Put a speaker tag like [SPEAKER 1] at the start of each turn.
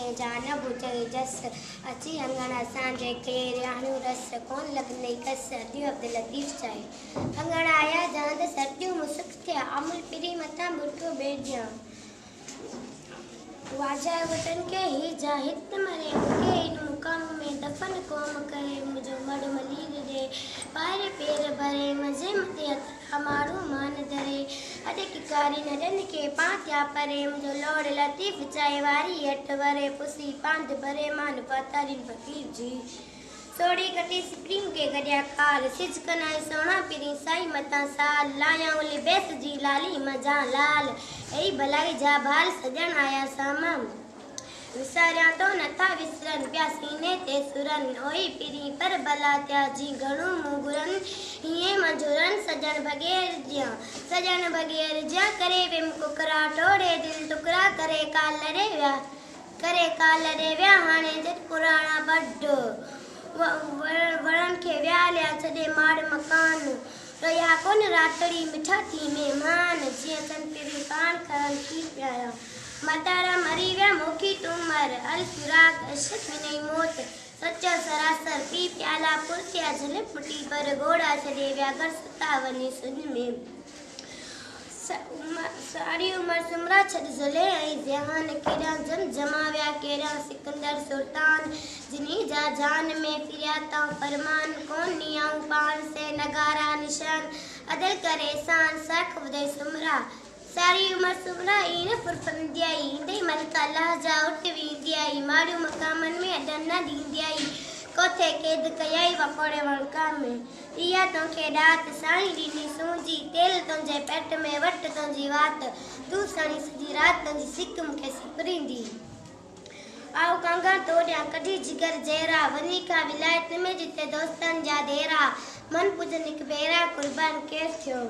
[SPEAKER 1] में जान बुझे जस अची अंगण असांजे केर आणियूं रस कोन लॻंदई कस अडियो अब्दुल लतीफ़ चाहे अंगण आया जांद सर्दियूं मुस्क थिया अमुल पिरी मथां बुठो बेजिया वाजा वतन के ही जाहिद मरे के इन मुकाम में दफन कोम करे मुझो मड़ मलीर दे पारे पैर भरे मजे मते हमारो मान दरे अदे की कारी नडन के पात्या परे मुझो लोड़ लतीफ चाहे वारी अठ वरे पुसी पांध भरे मान पतारिन फकीर जी सोड़ी कटी स्प्रिंग के गड्या कार सिज कनाई सोना पिरी साई मता साल लाया उली बेस जी लाली मजा लाल ए भलाई जा भाल सजन आया सामा विसारिया तो नथा विसरन प्या सीने ते सुरन ओई पिरी पर बला त्या जी घणो मुगरन हिए मजुरन सजन बगैर ज्या करे विम कुकरा टोड़े दिल टुकड़ा करे काल रे व्या हाने जट पुराना बड्डो वरन के व्याल्या छडे माड़ मकान रया कोन रातड़ी मिठा थी मेहमान जिया सन तेरी पान करन की प्याया मतारा मरी व्या मुखी तुमर अल फिराक अशक नहीं मौत सच्चा सरासर पी प्याला पुरसिया झले पुटी पर घोड़ा छडे व्या घर सतावनी सुन में सारी उम्र सुमरा छद जले आई जहान केरा जन जमाव्या केरा सिकंदर सुल्तान जिनी जा जान में फिरिया ता फरमान कौन नियाऊ पान से नगारा निशान अदल करे सान सख उदय सुमरा सारी उम्र सुमरा इन फुरफंदियाई इंदे मलका अल्लाह जा उठवींदियाई माड़ू मकामन में अडन दींदियाई कोथे केद कयाई वकोड़े वणका में इया तोखे डात साई दीनी सूंजी तेल तुंजे पेट में वट तुंजी वात तू सानी सजी रात तुंजी सिक मुखे सिपरींदी आओ कांगा तोड़िया कढी जिगर जेरा वनी का विलायत में जिते दोस्तन जा देरा मन पूजन एक बेरा कुर्बान केस थियो।